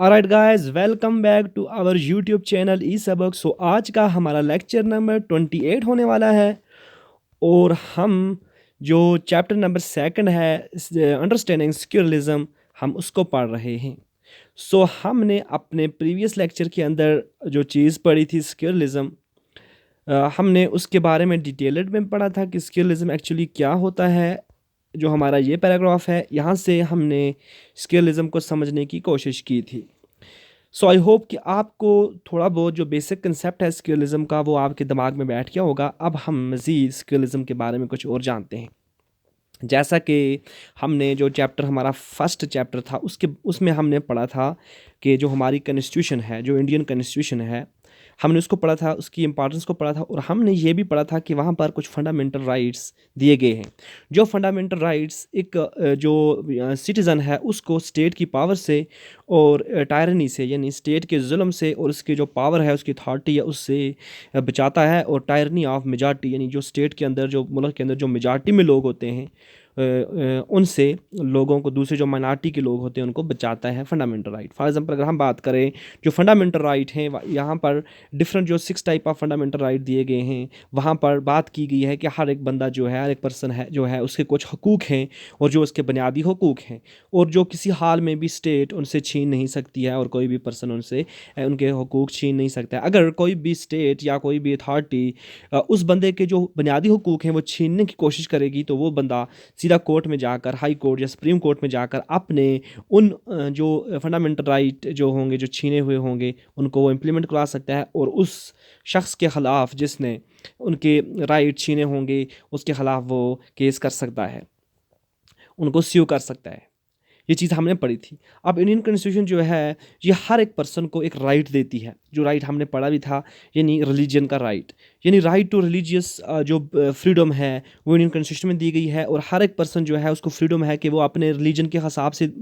Alright guys, welcome back to our YouTube channel E Sabak. So आज का हमारा lecture number 28 होने वाला है और हम जो चैप्टर नंबर सेकंड है अंडरस्टैंडिंग सिक्योरलिज्म, हम उसको पढ़ रहे हैं। सो हमने अपने प्रीवियस लेक्चर के अंदर जो चीज़ पढ़ी थी सिक्योरलिज्म, हमने उसके बारे में डिटेल्ड में पढ़ा था कि सिक्योरलिज्म एक्चुअली क्या होता है। जो हमारा ये पैराग्राफ है, यहाँ से हमने सिक्योरलिज्म को समझने की कोशिश की थी। सो आई होप कि आपको थोड़ा बहुत जो बेसिक कंसेप्ट है स्किलिज्म का वो आपके दिमाग में बैठ गया होगा। अब हम मज़ीद स्किलिज्म के बारे में कुछ और जानते हैं। जैसा कि हमने जो चैप्टर हमारा फर्स्ट चैप्टर था उसमें हमने पढ़ा था कि जो हमारी कॉन्स्टिट्यूशन है, जो इंडियन कॉन्स्टिट्यूशन है, हमने उसको पढ़ा था, उसकी इंपॉर्टेंस को पढ़ा था और हमने ये भी पढ़ा था कि वहाँ पर कुछ फंडामेंटल राइट्स दिए गए हैं। जो फंडामेंटल राइट्स एक जो सिटीज़न है उसको स्टेट की पावर से और टायरनी से, यानी स्टेट के जुल्म से और उसकी जो पावर है, उसकी अथॉरिटी है, उससे बचाता है। और टायरनी ऑफ मेजॉरिटी, यानी जो स्टेट के अंदर, जो मुल्क के अंदर जो मेजॉरिटी में लोग होते हैं, उनसे लोगों को, दूसरे जो माइनॉरिटी के लोग होते हैं उनको बचाता है फंडामेंटल राइट। फॉर एग्जांपल अगर हम बात करें जो फंडामेंटल राइट हैं, यहाँ पर डिफरेंट जो 6 टाइप ऑफ फंडामेंटल राइट दिए गए हैं। वहाँ पर बात की गई है कि हर एक बंदा जो है, हर एक पर्सन है जो है, उसके कुछ हकूक़ हैं और जो उसके बुनियादी हकूक़ हैं और जो किसी हाल में भी स्टेट उनसे छीन नहीं सकती है और कोई भी पर्सन उनसे उनके हकूक़ छीन नहीं सकता है। अगर कोई भी स्टेट या कोई भी अथॉरिटी उस बंदे के जो बुनियादी हकूक़ हैं वो छीनने की कोशिश करेगी तो वो बंदा सीधा कोर्ट में जाकर, हाई कोर्ट या सुप्रीम कोर्ट में जाकर अपने उन जो फंडामेंटल राइट जो होंगे, जो छीने हुए होंगे, उनको वो इम्प्लीमेंट करा सकता है और उस शख्स के ख़िलाफ़ जिसने उनके राइट छीने होंगे उसके ख़िलाफ़ वो केस कर सकता है, उनको स्यू कर सकता है। ये चीज़ हमने पढ़ी थी। अब इंडियन कॉन्स्टिट्यूशन जो है ये हर एक पर्सन को एक राइट देती है। जो राइट हमने पढ़ा भी था, यानी रिलीजन का राइट, यानी राइट टू रिलीजियस जो फ्रीडम है वो इंडियन कॉन्स्टिट्यूशन में दी गई है। और हर एक पर्सन जो है उसको फ्रीडम है कि वो अपने रिलीजन के हिसाब से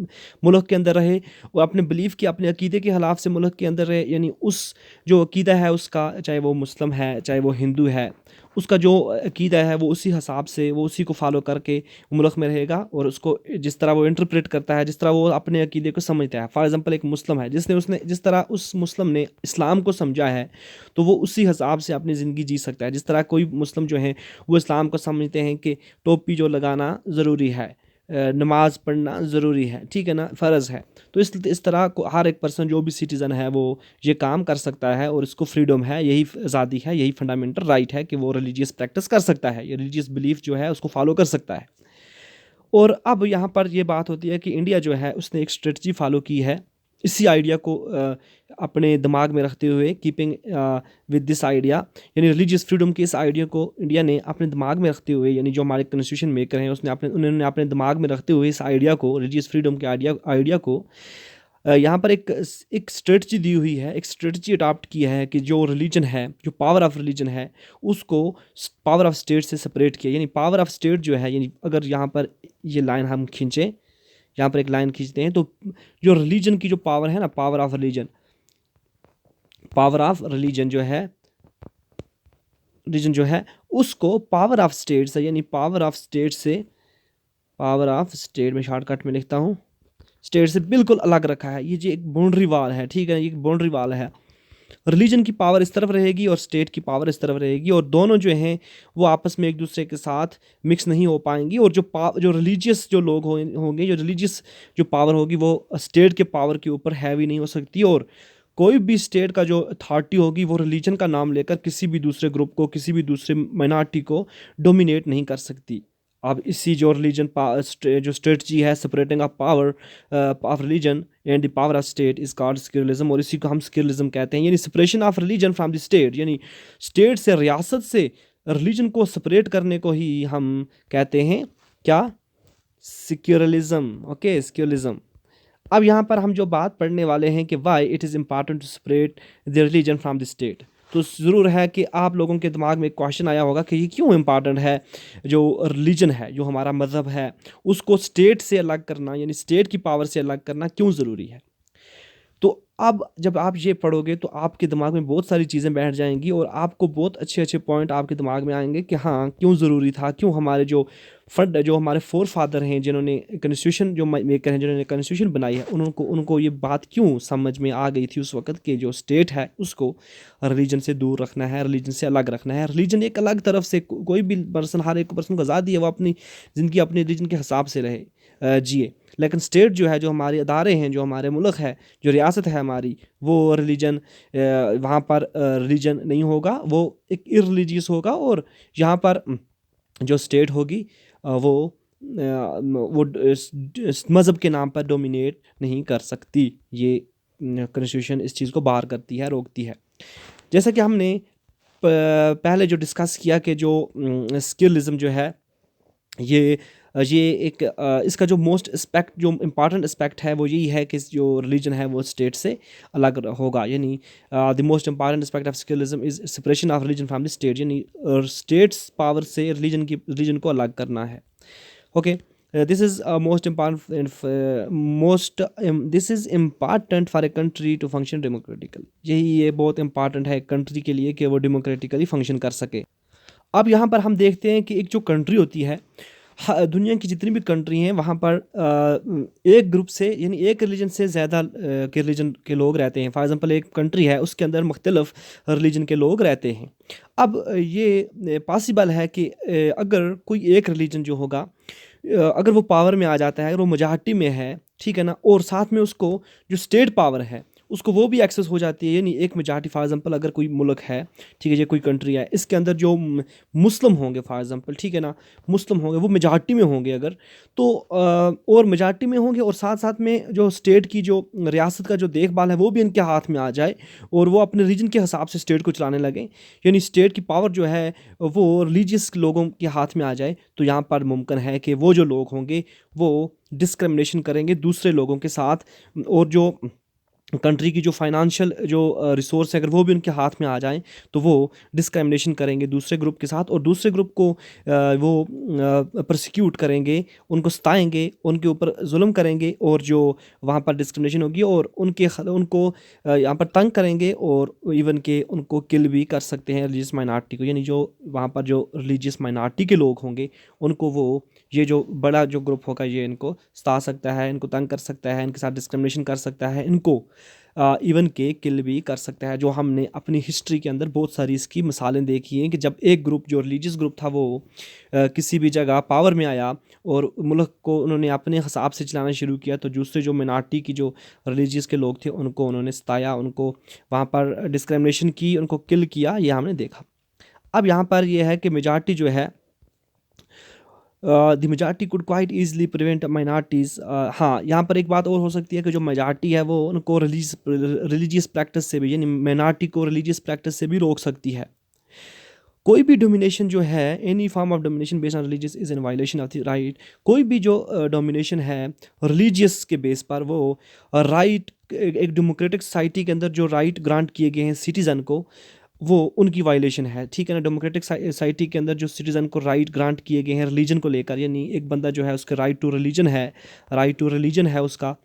मुल्क के अंदर रहे और अपने बिलीफ के, अपने अकीदे के खिलाफ से मुल्क के अंदर रहे। यानी उस जो अकीदा है उसका, चाहे वो मुस्लिम है चाहे वो हिंदू है, उसका जो अकीदा है वो उसी हिसाब से, वो उसी को फॉलो करके मुल्क में रहेगा और उसको जिस तरह वो इंटरप्रेट करता है, जिस तरह वो अपने अकीदे को समझता है। फॉर एग्जांपल एक मुस्लिम है, उसने जिस तरह उस मुस्लिम ने इस्लाम को समझा है तो वो उसी हिसाब से अपनी ज़िंदगी जी सकता है। जिस तरह कोई मुस्लिम जो है वो इस्लाम को समझते हैं कि टोपी जो लगाना ज़रूरी है, नमाज पढ़ना ज़रूरी है, ठीक है ना, फ़र्ज़ है। तो इस तरह को हर एक पर्सन, जो भी सिटीज़न है, वो ये काम कर सकता है और इसको फ्रीडम है, यही आज़ादी है, यही फंडामेंटल राइट है कि वो रिलीजियस प्रैक्टिस कर सकता है, ये रिलीजियस बिलीफ जो है उसको फॉलो कर सकता है। और अब यहाँ पर ये बात होती है कि इंडिया जो है उसने एक स्ट्रेटजी फॉलो की है इसी आइडिया को अपने दिमाग में रखते हुए, कीपिंग विद दिस आइडिया, यानी रिलीजियस फ्रीडम के इस आइडिया को इंडिया ने अपने दिमाग में रखते हुए, यानी जो हमारे कॉन्स्टिट्यूशन मेकर हैं उन्होंने अपने दिमाग में रखते हुए इस आइडिया को, रिलीजियस फ्रीडम के आइडिया को यहाँ पर एक स्ट्रेटजी दी हुई है, एक स्ट्रेटजी अडॉप्ट किया है कि जो रिलीजन है, जो पावर ऑफ रिलीजन है, उसको पावर ऑफ स्टेट से सेपरेट किया। यानी पावर ऑफ स्टेट जो है, यानी अगर यहाँ पर ये लाइन हम खींचें, यहाँ पर एक लाइन खींचते हैं तो जो रिलीजन की जो पावर है ना, पावर ऑफ रिलीजन जो है उसको पावर ऑफ स्टेट से, यानी पावर ऑफ स्टेट में शॉर्टकट में लिखता हूँ, स्टेट से बिल्कुल अलग रखा है। ये जो एक बाउंड्री वाल है, ठीक है, ये एक बाउंड्री वाल है। रिलीजन की पावर इस तरफ रहेगी और स्टेट की पावर इस तरफ रहेगी और दोनों जो हैं वो आपस में एक दूसरे के साथ मिक्स नहीं हो पाएंगी। और जो रिलीजियस जो लोग होंगे, जो रिलीजियस जो पावर होगी वो स्टेट के पावर के ऊपर हैवी नहीं हो सकती। और कोई भी स्टेट का जो अथॉरिटी होगी वो रिलीजन का नाम लेकर किसी भी दूसरे ग्रुप को, किसी भी दूसरे माइनॉरिटी को डोमिनेट नहीं कर सकती। अब इसी जो जो स्ट्रेटजी है separating of power of religion and the power of state is called secularism, और इसी को हम स्क्यूलिज्म कहते हैं। यानी separation of religion from the state, यानी स्टेट से, रियासत से रिलीजन को सेपरेट करने को ही हम कहते हैं क्या, सिक्योरलिज्म। ओके, सिक्योरलिज्म। अब यहाँ पर हम जो बात पढ़ने वाले हैं कि why it is important to separate the religion from the state, तो ज़रूर है कि आप लोगों के दिमाग में एक क्वेश्चन आया होगा कि ये क्यों इम्पॉर्टेंट है, जो रिलीजन है, जो हमारा मज़हब है, उसको स्टेट से अलग करना, यानी स्टेट की पावर से अलग करना क्यों ज़रूरी है। तो अब जब आप ये पढ़ोगे तो आपके दिमाग में बहुत सारी चीज़ें बैठ जाएंगी और आपको बहुत अच्छे अच्छे पॉइंट आपके दिमाग में आएंगे कि हाँ क्यों ज़रूरी था, क्यों हमारे जो हमारे फोर फादर हैं जिन्होंने कॉन्स्टिट्यूशन जो मेकर हैं जिन्होंने कॉन्स्टिट्यूशन बनाई है, उनको उनको ये बात क्यों समझ में आ गई थी उस वक्त कि जो स्टेट है उसको रिलीजन से दूर रखना है, रिलीजन से अलग रखना है। रिलीजन एक अलग तरफ से कोई भी पर्सन, हर एक पर्सन को आज़ादी है वो अपनी ज़िंदगी अपने रिलीजन के हिसाब से रहे, जिए। लेकिन स्टेट जो है, जो हमारे अदारे हैं, जो हमारे मुल्क है, जो रियासत है हमारी, वो रिलीजन वहाँ पर रिलीजन नहीं होगा, वो एक इररिलीजियस होगा। और यहाँ पर जो स्टेट होगी वो मज़हब के नाम पर डोमिनेट नहीं कर सकती। ये कॉन्स्टिट्यूशन इस चीज़ को बाहर करती है, रोकती है। जैसा कि हमने पहले जो डिस्कस किया कि जो स्किलिज्म जो है ये एक इसका जो मोस्ट एस्पेक्ट, जो इम्पॉर्टेंट एस्पेक्ट है वो यही है कि जो रिलीजन है वो स्टेट से अलग होगा। यानी the most important aspect of secularism is separation of religion from the state, यानी स्टेट्स पावर से रिलीजन को अलग करना है। Okay, this is this is important for a country to function democratical. ये बहुत इंपॉर्टेंट है कंट्री के लिए कि वो डेमोक्रेटिकली फंक्शन कर सके। अब यहाँ पर हम देखते हैं कि एक जो कंट्री होती है, दुनिया की जितनी भी कंट्री हैं वहाँ पर एक ग्रुप से, यानी एक रिलीजन से ज़्यादा के रिलीजन के लोग रहते हैं। फॉर एग्ज़ाम्पल एक कंट्री है, उसके अंदर मुख्तलिफ रिलीजन के लोग रहते हैं। अब ये पॉसिबल है कि अगर कोई एक रिलीजन जो होगा, अगर वो पावर में आ जाता है, अगर वो मेजॉरिटी में है, ठीक है ना, और साथ में उसको जो स्टेट पावर है उसको वो भी एक्सेस हो जाती है। यानी एक मेजॉरिटी, फॉर एग्जांपल अगर कोई मुल्क है, ठीक है, ये कोई कंट्री है, इसके अंदर जो मुस्लिम होंगे, फॉर एग्जांपल, ठीक है ना, मुस्लिम होंगे, वो मेजॉरिटी में होंगे अगर, तो और मेजॉरिटी में होंगे और साथ साथ में जो स्टेट की जो रियासत का जो देखभाल है वो भी इनके हाथ में आ जाए और वो अपने रीजन के हिसाब से स्टेट को चलाने लगे, यानी स्टेट की पावर जो है वो रिलीजियस लोगों के हाथ में आ जाए, तो यहाँ पर मुमकिन है कि वो जो लोग होंगे वो डिस्क्रिमिनेशन करेंगे दूसरे लोगों के साथ, और जो कंट्री की जो फाइनेंशियल जो रिसोर्स है अगर वो भी उनके हाथ में आ जाएं तो वो डिस्क्रिमिनेशन करेंगे दूसरे ग्रुप के साथ, और दूसरे ग्रुप को वो प्रोसिक्यूट करेंगे, उनको सताएंगे, उनके ऊपर जुल्म करेंगे, और जो वहाँ पर डिस्क्रिमिनेशन होगी और उनको यहाँ पर तंग करेंगे, और इवन के उनको किल भी कर सकते हैं रिलीजियस माइनॉरिटी को। यानी जो वहाँ पर जो रिलीजियस माइनॉरिटी के लोग होंगे उनको वो, ये जो बड़ा जो ग्रुप होगा ये इनको सता सकता है, इनको तंग कर सकता है, इनके साथ डिस्क्रिमिनेशन कर सकता है, इनको इवन के किल भी कर सकता है। जो हमने अपनी हिस्ट्री के अंदर बहुत सारी इसकी मिसालें देखी हैं कि जब एक ग्रुप, जो रिलीजियस ग्रुप था, वो किसी भी जगह पावर में आया और मुल्क को उन्होंने अपने हिसाब से चलाना शुरू किया, तो दूसरे जो मिनार्टी की जो रिलीजियस के लोग थे उनको उन्होंने सताया, उनको वहाँ पर डिस्क्रिमिनेशन की, उनको किल किया, ये हमने देखा। अब यहाँ पर यह है कि मेजॉरिटी जो है, the majority could quite easily prevent minorities. हाँ, यहाँ पर एक बात और हो सकती है कि जो मेजॉरिटी है वो उनको रिलीजियस प्रैक्टिस से भी, यानी माइनॉरिटी को रिलीजियस प्रैक्टिस से भी रोक सकती है। कोई भी डोमिनेशन जो है, any form of domination based on religious is in violation of the right. कोई भी जो डोमिनेशन है रिलीजियस के बेस पर, वो राइट, एक डेमोक्रेटिक सोसाइटी के अंदर जो राइट ग्रांट किए गए हैं सिटीज़न को, वो उनकी वायलेशन है, ठीक है ना। डेमोक्रेटिक सोसाइटी के अंदर जो सिटीज़न को राइट ग्रांट किए गए हैं रिलीजन को लेकर, यानी एक बंदा जो है उसके राइट टू रिलीजन है उसका,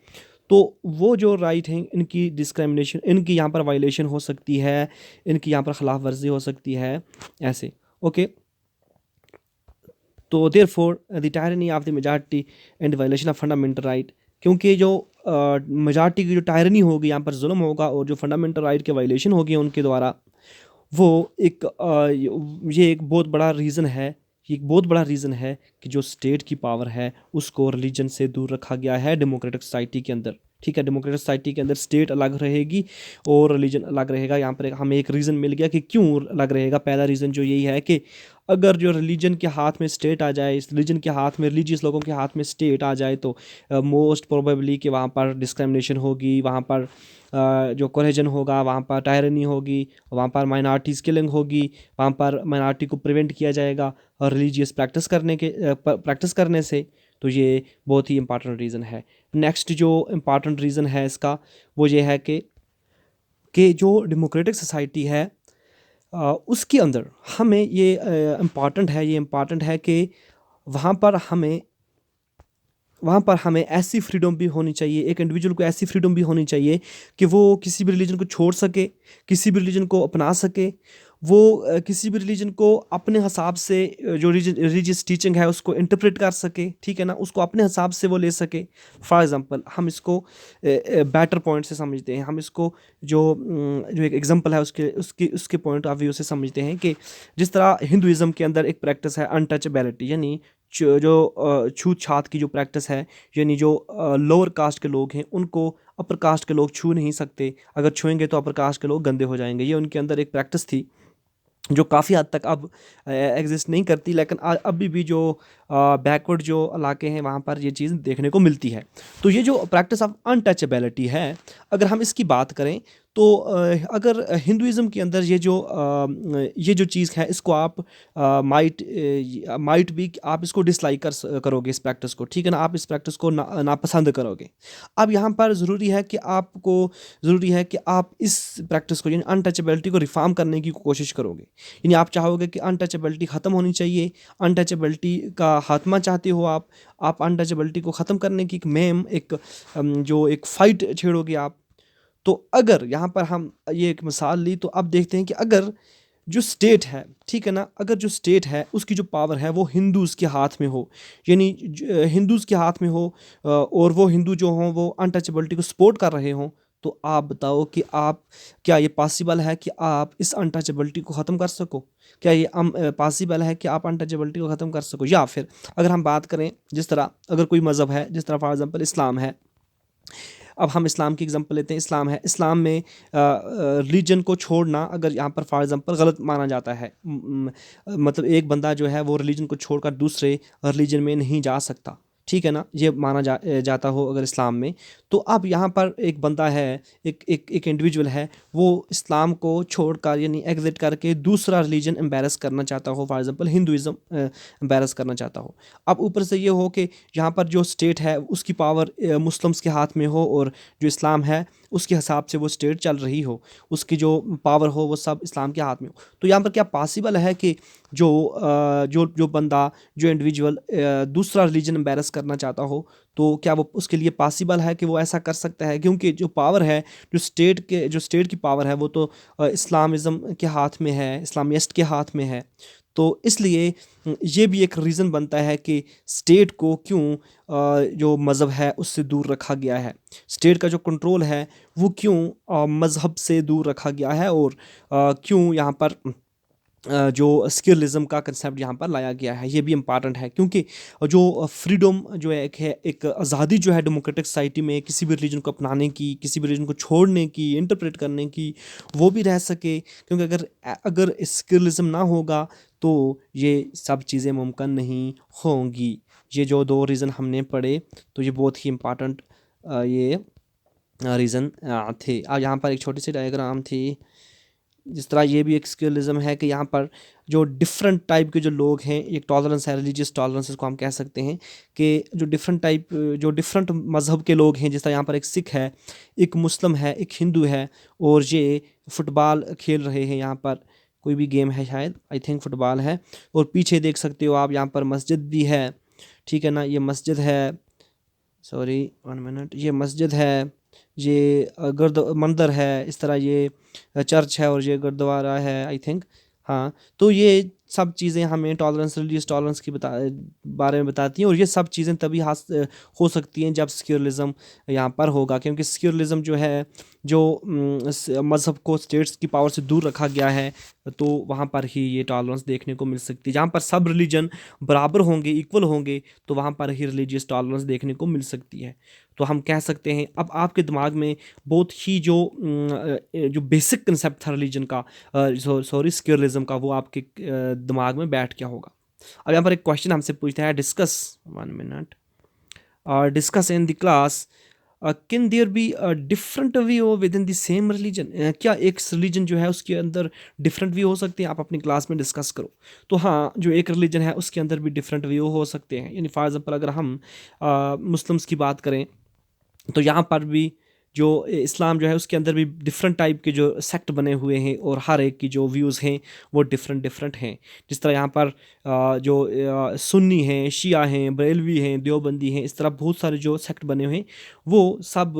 तो वो जो राइट हैं इनकी डिस्क्रिमिनेशन, इनकी यहाँ पर वायलेशन हो सकती है, इनकी यहाँ पर खिलाफ वर्जी हो सकती है, ऐसे। ओके, तो therefore the tyranny of the majority and violation of fundamental right, क्योंकि जो मेजॉरिटी की जो टायरनी होगी, यहाँ पर जुल्म होगा, और जो फंडामेंटल राइट के वायलेशन होगी उनके द्वारा, वो एक ये एक बहुत बड़ा रीज़न है, ये एक बहुत बड़ा रीज़न है कि जो स्टेट की पावर है उसको रिलीजन से दूर रखा गया है डेमोक्रेटिक सोसाइटी के अंदर, ठीक है। डेमोक्रेटिक सोसाइटी के अंदर स्टेट अलग रहेगी और रिलीजन अलग रहेगा। यहाँ पर हमें एक रीज़न मिल गया कि क्यों अलग रहेगा। पहला रीज़न जो यही है कि अगर जो रिलीजन के हाथ में स्टेट आ जाए, इस रिलीजन के हाथ में, रिलीजियस लोगों के हाथ में स्टेट आ जाए, तो मोस्ट प्रोबेबली कि वहाँ पर डिस्क्रिमिनेशन होगी, वहाँ पर जो कोहेजन होगा, वहाँ पर टायरनी होगी, वहाँ पर माइनॉरिटीज़ किलिंग होगी, वहाँ पर माइनॉरिटी को प्रिवेंट किया जाएगा और रिलीजियस प्रैक्टिस करने से। तो ये बहुत ही इंपॉर्टेंट रीज़न है। नेक्स्ट जो इम्पॉर्टेंट रीज़न है इसका, वो ये है कि जो डेमोक्रेटिक सोसाइटी है उसके अंदर हमें ये इम्पॉर्टेंट है कि वहाँ पर हमें वहाँ पर हमें ऐसी फ्रीडम भी होनी चाहिए, एक इंडिविजुअल को ऐसी फ्रीडम भी होनी चाहिए कि वो किसी भी रिलीजन को छोड़ सके, किसी भी रिलीजन को अपना सके, वो किसी भी रिलीजन को अपने हिसाब से जो रिलीजियस टीचिंग है उसको इंटरप्रेट कर सके, ठीक है ना, उसको अपने हिसाब से वो ले सके। फॉर एग्जांपल हम इसको बैटर पॉइंट से समझते हैं, हम इसको जो एक एग्जांपल है उसके पॉइंट ऑफ व्यू से समझते हैं कि जिस तरह हिंदुइज़्म के अंदर एक प्रैक्टिस है अनटचेबिलिटी, यानी जो छूत छात की जो प्रैक्टिस है, यानी जो लोअर कास्ट के लोग हैं उनको अपर कास्ट के लोग छू नहीं सकते, अगर छुएंगे तो अपर कास्ट के लोग गंदे हो जाएंगे। ये उनके अंदर एक प्रैक्टिस थी जो काफ़ी हद तक अब एग्जिस्ट नहीं करती, लेकिन अभी भी जो बैकवर्ड जो इलाके हैं वहाँ पर ये चीज़ देखने को मिलती है। तो ये जो प्रैक्टिस ऑफ अनटचेबिलिटी है, अगर हम इसकी बात करें तो अगर हिंदुइज़्म के अंदर ये जो चीज़ है इसको आप माइट भी आप इसको डिसलाइक करोगे इस प्रैक्टिस को, ठीक है ना, आप इस प्रैक्टिस को नापसंद करोगे। अब यहाँ पर ज़रूरी है कि आप इस प्रैक्टिस को यानी अनटचेबिलिटी को रिफॉर्म करने की कोशिश करोगे, यानी आप चाहोगे कि अनटचेबिलिटी ख़त्म होनी चाहिए, अनटचेबिलिटी का खात्मा चाहते हो आप अनटचेबिलिटी को ख़त्म करने की एक फ़ाइट छेड़ोगे आप। तो अगर यहाँ पर हम ये एक मिसाल ली तो अब देखते हैं कि अगर जो स्टेट है, ठीक है ना, अगर जो स्टेट है उसकी जो पावर है वो हिंदूज़ के हाथ में हो, यानी हिंदूज़ के हाथ में हो, और वो हिंदू जो हों वो अनटचेबिलिटी को सपोर्ट कर रहे हों, तो आप बताओ कि क्या ये पॉसिबल है कि आप इस अनटचेबिलिटी को ख़त्म कर सको? क्या ये पॉसिबल है कि आप अनटचेबिलिटी को ख़त्म कर सको? या फिर अगर हम बात करें जिस तरह अगर कोई मज़हब है, जिस तरह फॉर एग्ज़ाम्पल इस्लाम है, अब हम इस्लाम की एग्जांपल लेते हैं, इस्लाम है, इस्लाम में रिलीजन को छोड़ना अगर यहाँ पर फॉर एग्जांपल गलत माना जाता है, मतलब एक बंदा जो है वो रिलीजन को छोड़कर दूसरे रिलीजन में नहीं जा सकता, ठीक है ना, ये माना जाता हो अगर इस्लाम में, तो अब यहाँ पर एक बंदा है, एक इंडिविजुअल है, वो इस्लाम को छोड़कर यानी एग्जिट करके दूसरा रिलीजन एम्बेरस करना चाहता हो, फॉर एग्जांपल हिंदुइज़्म एम्बेरस करना चाहता हो। अब ऊपर से ये हो कि यहाँ पर जो स्टेट है उसकी पावर मुस्लिम्स के हाथ में हो और जो इस्लाम है उसके हिसाब से वो स्टेट चल रही हो, उसकी जो पावर हो वो सब इस्लाम के हाथ में हो, तो यहाँ पर क्या पॉसिबल है कि जो बंदा जो इंडिविजुअल दूसरा रिलीजन एम्बेरस करना चाहता हो, तो क्या वो उसके लिए पॉसिबल है कि वो ऐसा कर सकता है? क्योंकि जो पावर है जो स्टेट की पावर है वो तो इस्लामिज़म के हाथ में है, इस्लामिस्ट के हाथ में है। तो इसलिए ये भी एक रीज़न बनता है कि स्टेट को क्यों जो मज़हब है उससे दूर रखा गया है, स्टेट का जो कंट्रोल है वो क्यों मज़हब से दूर रखा गया है, और क्यों यहाँ पर जो स्किलिज्म का कंसेप्ट यहाँ पर लाया गया है, ये भी इम्पॉर्टेंट है। क्योंकि जो फ्रीडम जो है एक आज़ादी जो है डेमोक्रेटिक सोसाइटी में किसी भी रिलीजन को अपनाने की, किसी भी रिलीजन को छोड़ने की, इंटरप्रेट करने की, वो भी रह सके, क्योंकि अगर स्किलिज्म ना होगा तो ये सब चीज़ें मुमकिन नहीं होंगी। ये जो दो रीज़न हमने पढ़े तो ये बहुत ही इम्पॉर्टेंट ये रीज़न थे। यहाँ पर एक छोटी सी डायग्राम थी, जिस तरह ये भी एक स्किलिज्म है कि यहाँ पर जो डिफरेंट टाइप के जो लोग हैं, एक टॉलरेंस है, रिलीजियस टॉलरेंस इसको हम कह सकते हैं, कि जो डिफरेंट मज़हब के लोग हैं, जिस तरह यहाँ पर एक सिख है, एक मुस्लिम है, एक हिंदू है, और ये फुटबॉल खेल रहे हैं, यहाँ पर कोई भी गेम है शायद, आई थिंक फुटबॉल है, और पीछे देख सकते हो आप यहाँ पर मस्जिद भी है, ठीक है ना, ये मस्जिद है, सॉरी 1 मिनट, ये मस्जिद है, ये मंदिर है, इस तरह ये चर्च है, और ये गुरुद्वारा है आई थिंक, हाँ। तो ये सब चीज़ें हमें टॉलरेंस, रिलीजियस टॉलरेंस की बारे में बताती हैं, और ये सब चीज़ें तभी हो सकती हैं जब सिक्योरलिज्म यहाँ पर होगा, क्योंकि सिक्योरलिज्म जो है, जो मज़हब को स्टेट्स की पावर से दूर रखा गया है, तो वहाँ पर ही ये टॉलरेंस देखने को मिल सकती है। जहाँ पर सब रिलीजन बराबर होंगे, इक्वल होंगे, तो वहाँ पर ही रिलीजियस टॉलरेंस देखने को मिल सकती है। तो हम कह सकते हैं अब आपके दिमाग में बहुत ही जो बेसिक कंसेप्ट था रिलीजन का, सिक्योरलिज्म का, वो आपके दिमाग में बैठ गया होगा। अब यहाँ पर एक क्वेश्चन हमसे पूछता है, discuss 1 minute, discuss in the class, can there be different view within the same religion? क्या एक रिलीजन जो है उसके अंदर डिफरेंट व्यू हो सकते हैं? आप अपनी क्लास में डिस्कस करो। तो हाँ, जो एक रिलीजन है उसके अंदर भी डिफरेंट व्यू हो सकते हैं। यानी फॉर एग्जांपल अगर हम मुस्लिम्स की बात करें तो यहाँ पर भी जो इस्लाम जो है उसके अंदर भी डिफरेंट टाइप के जो सेक्ट बने हुए हैं और हर एक की जो व्यूज़ हैं वो डिफरेंट डिफरेंट हैं। जिस तरह यहाँ पर जो सुन्नी हैं, शिया हैं, बरेलवी हैं, देवबंदी हैं, इस तरह बहुत सारे जो सेक्ट बने हुए हैं वो सब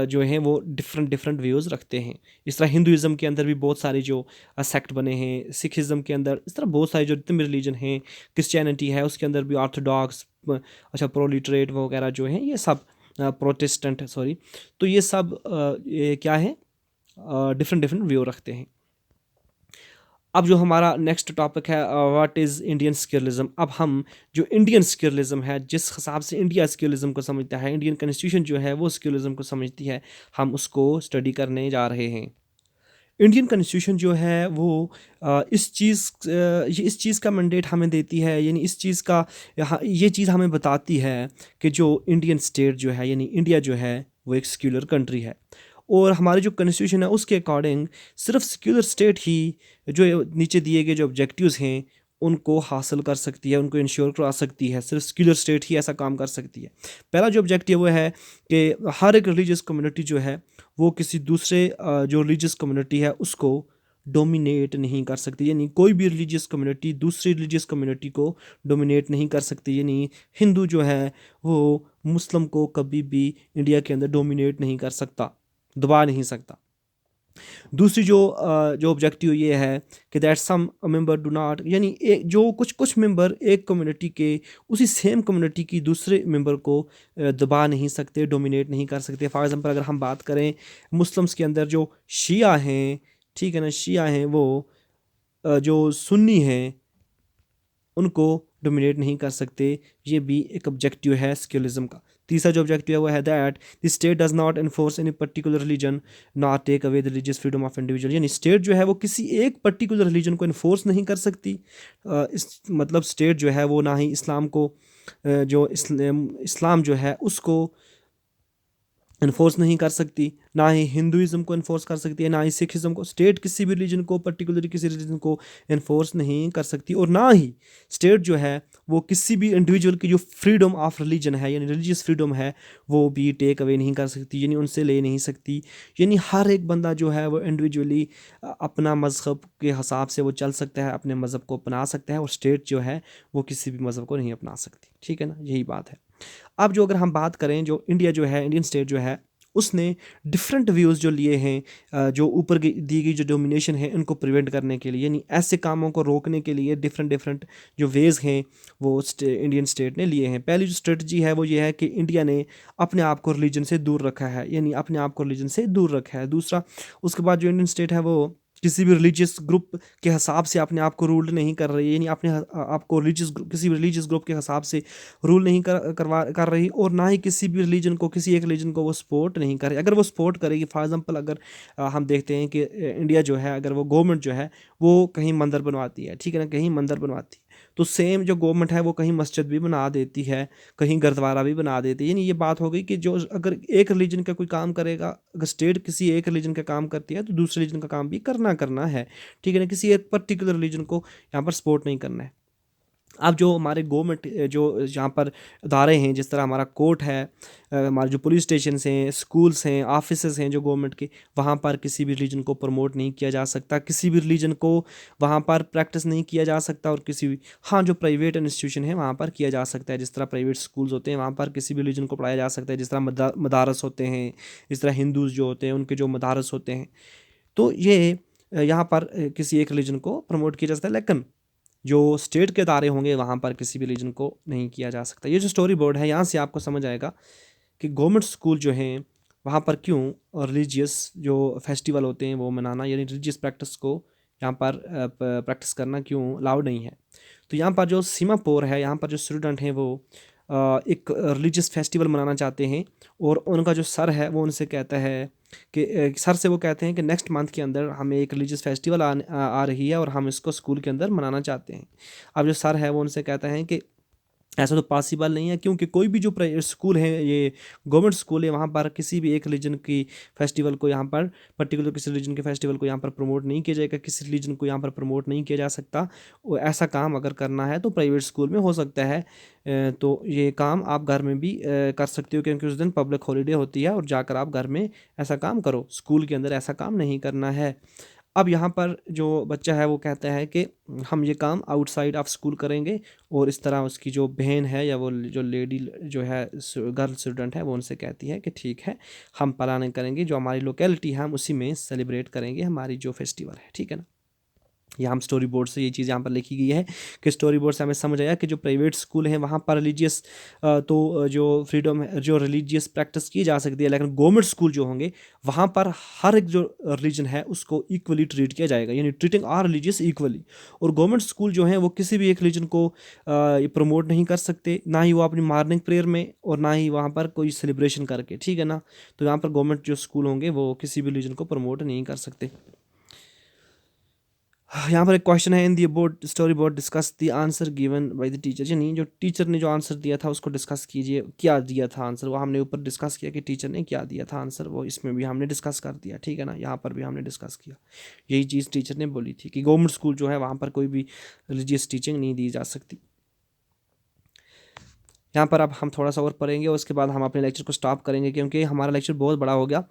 जो हैं वो डिफरेंट डिफरेंट व्यूज़ रखते हैं। इस तरह हिंदुज़म के अंदर भी बहुत सारे जो सेक्ट बने हैं, सिखिज़म के अंदर, इस तरह बहुत सारे जो जितने भी रिलीजन हैं, क्रिश्चियनिटी है उसके अंदर भी ऑर्थोडॉक्स, अच्छा प्रोलिटरेट वगैरह जो हैं ये सब प्रोटेस्टेंट सॉरी, तो ये सब ये क्या है डिफरेंट डिफरेंट व्यू रखते हैं। अब जो हमारा नेक्स्ट टॉपिक है व्हाट इज़ इंडियन स्क्यूलिज्म। अब हम जो इंडियन स्क्यूलिज्म है, जिस हिसाब से इंडिया स्क्यूलिज्म को समझता है, इंडियन कॉन्स्टिट्यूशन जो है वो स्क्यूलिज्म को समझती है, हम उसको स्टडी करने जा रहे हैं। इंडियन कॉन्स्टिट्यूशन जो है वो ये इस चीज़ का मैंडेट हमें देती है, यानी इस चीज़ का ये चीज़ हमें बताती है कि जो इंडियन स्टेट जो है यानी इंडिया जो है वो एक सेक्युलर कंट्री है, और हमारी जो कॉन्स्टिट्यूशन है उसके अकॉर्डिंग सिर्फ सेक्युलर स्टेट ही जो नीचे दिए गए जो ऑब्जेक्टिव्स हैं उनको हासिल कर सकती है, उनको इंश्योर करा सकती है। सिर्फ सेक्युलर स्टेट ही ऐसा काम कर सकती है। पहला जो ऑब्जेक्टिव वो है कि हर एक रिलीजियस कम्युनिटी जो है वो किसी दूसरे जो रिलीजियस कम्युनिटी है उसको डोमिनेट नहीं कर सकती, यानी कोई भी रिलीजियस कम्युनिटी दूसरी रिलीजियस कम्युनिटी को डोमिनेट नहीं कर सकती। यानी हिंदू जो है वो मुस्लिम को कभी भी इंडिया के अंदर डोमिनेट नहीं कर सकता, दबा नहीं सकता। दूसरी जो ऑब्जेक्टिव ये है कि that some member do not, यानी एक जो कुछ कुछ मेंबर एक कम्युनिटी के उसी सेम कम्युनिटी की दूसरे मेंबर को दबा नहीं सकते, डोमिनेट नहीं कर सकते। फॉर एग्जांपल अगर हम बात करें मुस्लिम्स के अंदर जो शिया हैं, ठीक है ना, शिया हैं वो जो सुन्नी हैं उनको डोमिनेट नहीं कर सकते। ये भी एक ऑब्जेक्टिव है स्क्यूलिज्म का। तीसरा जो ऑब्जेक्टिव है वो है that the state does not enforce any particular religion not take away the religious freedom of individual, यानी स्टेट जो है वो किसी एक पर्टिकुलर रिलीजन को इन्फोर्स नहीं कर सकती। इस मतलब स्टेट जो है वो ना ही इस्लाम को जो इस्लाम जो है उसको इन्फोर्स नहीं कर सकती, ना ही हिंदुज़म को इन्फोर्स कर सकती है, ना ही सिखिज़म को। स्टेट किसी भी रिलीजन को पर्टिकुलरली किसी रिलीजन को इन्फोर्स नहीं कर सकती, और ना ही स्टेट जो है वो किसी भी इंडिविजुअल की जो फ्रीडम ऑफ रिलीजन है यानी रिलीजियस फ्रीडम है वो भी टेक अवे नहीं कर सकती, यानी उनसे ले नहीं सकती। यानी हर एक बंदा जो है वो इंडिविजुअली अपना मज़हब के हिसाब से वो चल सकता है, अपने मज़हब को अपना सकता है, और स्टेट जो है वो किसी भी मज़हब को नहीं अपना सकती। ठीक है ना, यही बात है। अब जो अगर हम बात करें जो इंडिया जो है इंडियन स्टेट जो है उसने डिफरेंट व्यूज़ जो लिए हैं जो ऊपर दी गई जो डोमिनेशन है इनको प्रिवेंट करने के लिए, यानी ऐसे कामों को रोकने के लिए डिफरेंट डिफरेंट जो वेज़ हैं वो इंडियन स्टेट ने लिए हैं। पहली जो स्ट्रेटजी है वो ये है कि इंडिया ने अपने आप को रिलीजन से दूर रखा है, यानी अपने आप को रिलीजन से दूर रखा है। दूसरा, उसके बाद जो इंडियन स्टेट है वो किसी भी रिलीजियस ग्रुप के हिसाब से अपने आप को रूल नहीं कर रही है, यानी अपने आप को किसी भी रिलीजियस ग्रुप के हिसाब से रूल नहीं कर रही, और ना ही किसी भी रिलीजन को किसी एक रिलीजन को वो सपोर्ट नहीं कर रही। अगर वो सपोर्ट करेगी, फॉर एग्जांपल अगर हम देखते हैं कि इंडिया जो है अगर वो गवर्नमेंट जो है वो कहीं मंदिर बनवाती है, ठीक है ना, कहीं मंदिर बनवाती है, तो सेम जो गवर्नमेंट है वो कहीं मस्जिद भी बना देती है, कहीं गुरुद्वारा भी बना देती है। यानी ये बात हो गई कि जो अगर एक रिलीजन का कोई काम करेगा, अगर स्टेट किसी एक रिलीजन का काम करती है तो दूसरे रिलीजन का काम भी करना है, ठीक है ना, किसी एक पर्टिकुलर रिलीजन को यहाँ पर सपोर्ट नहीं करना है। अब जो हमारे गवर्नमेंट जो यहाँ पर अदारे हैं, जिस तरह हमारा कोर्ट है, हमारे जो पुलिस स्टेशन हैं, स्कूल्स हैं, ऑफिसेज हैं जो गवर्नमेंट के, वहाँ पर किसी भी रिलीजन को प्रमोट नहीं किया जा सकता, किसी भी रिलीजन को वहाँ पर प्रैक्टिस नहीं किया जा सकता। और किसी भी, हाँ, जो प्राइवेट इंस्टीट्यूशन है वहाँ पर किया जा सकता है, जिस तरह प्राइवेट स्कूल्स होते हैं वहाँ पर किसी भी रिलीजन को पढ़ाया जा सकता है, जिस तरह मदारस होते हैं, इस तरह हिंदूज जो होते हैं उनके जो मदारस होते हैं। तो ये यहाँ पर किसी एक रिलीजन को प्रमोट किया जा सकता है, लेकिन जो स्टेट के अदारे होंगे वहाँ पर किसी भी रिलीजन को नहीं किया जा सकता। ये जो स्टोरी बोर्ड है यहाँ से आपको समझ आएगा कि गवर्नमेंट स्कूल जो हैं वहाँ पर क्यों और रिलीजियस जो फेस्टिवल होते हैं वो मनाना, यानी रिलीजियस प्रैक्टिस को यहाँ पर प्रैक्टिस करना क्यों अलाउड नहीं है। तो यहाँ पर जो सीमापुर है, यहाँ पर जो स्टूडेंट हैं वो एक रिलीजियस फेस्टिवल मनाना चाहते हैं, और उनका जो सर है वो उनसे कहता है कि सर से वो कहते हैं कि नेक्स्ट मंथ के अंदर हमें एक रिलीजियस फेस्टिवल आ रही है और हम इसको स्कूल के अंदर मनाना चाहते हैं। अब जो सर है वो उनसे कहता है कि ऐसा तो पॉसिबल नहीं है, क्योंकि कोई भी जो प्राइवेट स्कूल है, ये गवर्नमेंट स्कूल है, वहाँ पर किसी भी एक रिलीजन की फेस्टिवल को यहाँ पर पर्टिकुलर किसी रिलीजन के फेस्टिवल को यहाँ पर प्रमोट नहीं किया जाएगा, किसी रिलीजन को यहाँ पर प्रमोट नहीं किया जा सकता। और ऐसा काम अगर करना है तो प्राइवेट स्कूल में हो सकता है। तो ये काम आप घर में भी कर सकते हो, क्योंकि उस दिन पब्लिक हॉलीडे होती है, और जाकर आप घर में ऐसा काम करो, स्कूल के अंदर ऐसा काम नहीं करना है। अब यहाँ पर जो बच्चा है वो कहता है कि हम ये काम आउटसाइड ऑफ स्कूल करेंगे, और इस तरह उसकी जो बहन है या वो जो लेडी जो है गर्ल स्टूडेंट है वो उनसे कहती है कि ठीक है, हम प्लानिंग करेंगे, जो हमारी लोकेलिटी है हम उसी में सेलिब्रेट करेंगे हमारी जो फेस्टिवल है, ठीक है ना। या हम स्टोरी बोर्ड से ये चीज़ यहाँ पर लिखी गई है कि स्टोरी बोर्ड से हमें समझ आया कि जो प्राइवेट स्कूल हैं वहाँ पर रिलीजियस तो जो फ्रीडम है, जो रिलीजियस प्रैक्टिस की जा सकती है, लेकिन गवर्नमेंट स्कूल जो होंगे वहाँ पर हर एक जो रिलीजन है उसको इक्वली ट्रीट किया जाएगा, यानी ट्रीटिंग आर रिलीजियस इक्वली। और गवर्नमेंट स्कूल जो हैं वो किसी भी एक रिलीजन को प्रमोट नहीं कर सकते, ना ही वो अपनी मॉर्निंग प्रेयर में, और ना ही वहाँ पर कोई सेलिब्रेशन करके, ठीक है ना। तो यहाँ पर गवर्नमेंट जो स्कूल होंगे वो किसी भी रिलीजन को प्रमोट नहीं कर सकते। यहाँ पर एक क्वेश्चन है, in the board story board discuss the answer given by the teacher, यानी जो टीचर ने जो आंसर दिया था उसको डिस्कस कीजिए, क्या दिया था आंसर, वो हमने ऊपर डिस्कस किया कि टीचर ने क्या दिया था आंसर, वो इसमें भी हमने डिस्कस कर दिया, ठीक है ना। यहाँ पर भी हमने डिस्कस किया, यही चीज़ टीचर ने बोली थी कि गवर्नमेंट स्कूल जो है वहाँ पर कोई भी रिलीजियस टीचिंग नहीं दी जा सकती। यहाँ पर अब हम थोड़ा सा और पढ़ेंगे, उसके बाद हम अपने लेक्चर को स्टॉप करेंगे, क्योंकि हमारा लेक्चर बहुत बड़ा हो गया।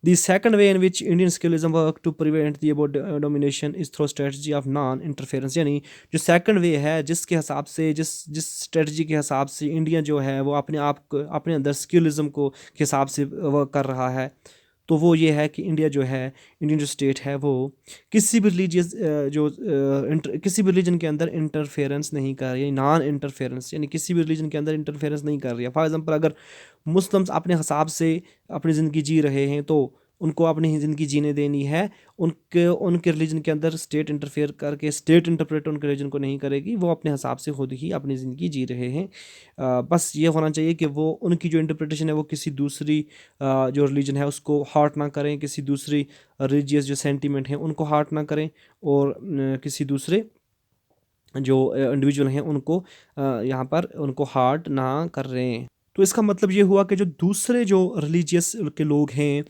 The second way in which Indian secularism work to prevent the about domination is through strategy of non interference, यानी जो सेकंड वे है जिसके हिसाब से जिस जिस स्ट्रेटजी के हिसाब से इंडिया जो है वो अपने आप को अपने अंदर स्किलिज्म को के हिसाब से वर्क कर रहा है, तो वो ये है कि इंडिया जो है, इंडियन जो स्टेट है वो किसी भी रिलीजियस किसी भी रिलीजन के अंदर इंटरफेरेंस नहीं कर रही है, नॉन इंटरफेरेंस, यानी किसी भी रिलीजन के अंदर इंटरफेरेंस नहीं कर रही है। फॉर एग्जांपल अगर मुस्लिम्स अपने हिसाब से अपनी ज़िंदगी जी रहे हैं तो उनको अपनी ही ज़िंदगी जीने देनी है, उनके उनके रिलीजन के अंदर स्टेट इंटरफेयर करके स्टेट इंटरप्रेट उनके रिलीजन को नहीं करेगी, वो अपने हिसाब से खुद ही अपनी ज़िंदगी जी रहे हैं। बस ये होना चाहिए कि वो उनकी जो इंटरप्रिटेशन है वो किसी दूसरी जो रिलीजन है उसको हर्ट ना करें, किसी दूसरी रिलीजियस जो सेंटीमेंट हैं उनको हर्ट ना करें, और किसी दूसरे जो इंडिविजुअल हैं उनको यहाँ पर उनको हर्ट ना कर रहे हैं। तो इसका मतलब ये हुआ कि जो दूसरे जो रिलीजियस के लोग हैं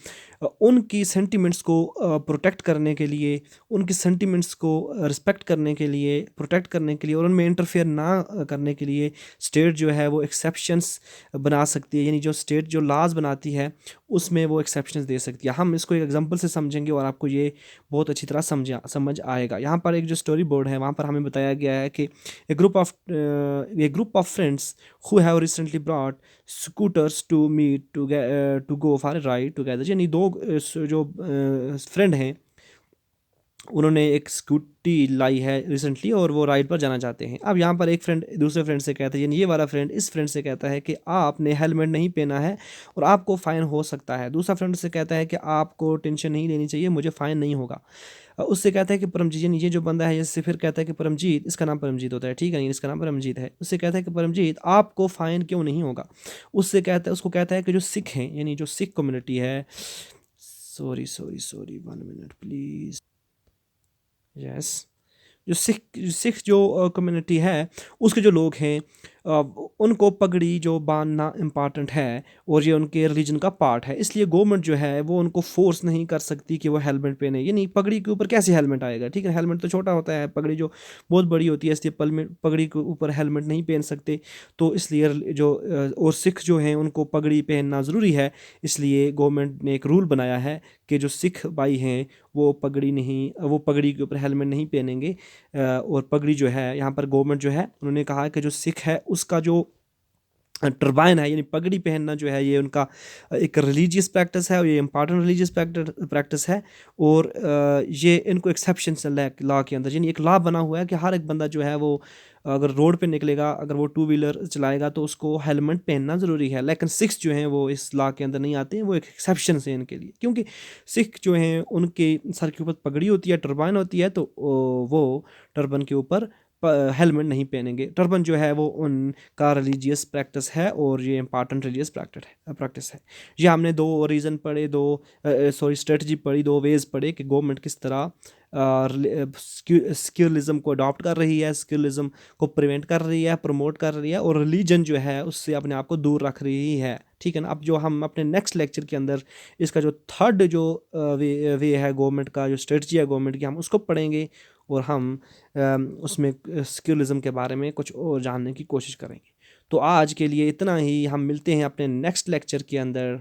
उनकी सेंटिमेंट्स को प्रोटेक्ट करने के लिए, उनकी सेंटिमेंट्स को रिस्पेक्ट करने के लिए, प्रोटेक्ट करने के लिए, और उनमें इंटरफेयर ना करने के लिए स्टेट जो है वो एक्सेप्शंस बना सकती है, यानी जो स्टेट जो लॉज बनाती है उसमें वो एक्सेप्शंस दे सकती है। हम इसको एक एग्जांपल से समझेंगे और आपको ये बहुत अच्छी तरह समझ आएगा। यहाँ पर एक जो स्टोरी बोर्ड है वहाँ पर हमें बताया गया है कि a group of friends who have recently brought scooters to meet to go for a ride together, यानी दो जो फ्रेंड हैं उन्होंने एक स्कूटी लाई है रिसेंटली और वो राइड पर जाना चाहते हैं। अब यहाँ पर एक फ्रेंड दूसरे फ्रेंड से कहता है, यानी ये वाला फ्रेंड इस फ्रेंड से कहता है कि आपने हेलमेट नहीं पहना है और आपको फ़ाइन हो सकता है। दूसरा फ्रेंड से कहता है कि आपको टेंशन नहीं लेनी चाहिए, मुझे फ़ाइन नहीं होगा। उससे कहता है कि परमजीत, यानी ये जो बंदा है इससे फिर कहता है कि परमजीत, इसका नाम परमजीत होता है, ठीक है, इसका नाम परमजीत है। उससे कहता है कि परमजीत आपको फ़ाइन क्यों नहीं होगा। उसको कहता है कि जो सिख हैं, यानी जो सिख कम्युनिटी है, सॉरी 1 मिनट प्लीज़, यस, जो सिख जो कम्युनिटी है उसके जो लोग हैं उनको पगड़ी जो बांधना इम्पॉर्टेंट है और ये उनके रिलीजन का पार्ट है, इसलिए गवर्नमेंट जो है वो उनको फोर्स नहीं कर सकती कि वो हेलमेट पहने। ये नहीं, पगड़ी के ऊपर कैसे हेलमेट आएगा, ठीक है, हेलमेट तो छोटा होता है, पगड़ी जो बहुत बड़ी होती है, इसलिए पगड़ी के ऊपर हेलमेट नहीं पहन सकते। तो इसलिए जो और सिख जो हैं उनको पगड़ी पहनना ज़रूरी है, इसलिए गवर्नमेंट ने एक रूल बनाया है कि जो सिख भाई हैं वो पगड़ी के ऊपर हेलमेट नहीं पहनेंगे। और पगड़ी जो है यहाँ पर गवर्नमेंट जो है उन्होंने कहा कि जो सिख है उसका जो टर्बाइन है, यानी पगड़ी पहनना जो है ये उनका एक रिलीजियस प्रैक्टिस है और ये इंपॉर्टेंट रिलीजियस प्रैक्टिस है। और ये इनको एक्सेप्शन लॉ के अंदर, यानी एक लॉ बना हुआ है कि हर एक बंदा जो है वो अगर रोड पे निकलेगा, अगर वो 2 व्हीलर चलाएगा तो उसको हेलमेट पहनना ज़रूरी है। लेकिन सिख जो हैं वो इस लॉ के अंदर नहीं आते हैं, वो एक एक्सेप्शन है इनके लिए, क्योंकि सिख जो हैं उनके सर के ऊपर पगड़ी होती है, टर्बाइन होती है, तो वो टर्बन के ऊपर हेलमेट नहीं पहनेंगे। टर्बन जो है वो उनका रिलीजियस प्रैक्टिस है और ये इंपॉर्टेंट रिलीजियस प्रैक्टिस है। ये हमने दो रीज़न पढ़े, दो स्ट्रेटजी पढ़ी, दो वेज पढ़े कि गवर्नमेंट किस तरह स्किलिज्म को अडॉप्ट कर रही है, स्किलिज्म को प्रिवेंट कर रही है, प्रमोट कर रही है, और रिलीजन जो है उससे अपने आप को दूर रख रही है। ठीक है ना। अब जो हम अपने नेक्स्ट लेक्चर के अंदर इसका जो थर्ड जो वे है गवर्नमेंट का, जो स्ट्रेटजी है गवर्नमेंट की, हम उसको पढ़ेंगे और हम उसमें स्किलिज्म के बारे में कुछ और जानने की कोशिश करेंगे। तो आज के लिए इतना ही, हम मिलते हैं अपने नेक्स्ट लेक्चर के अंदर।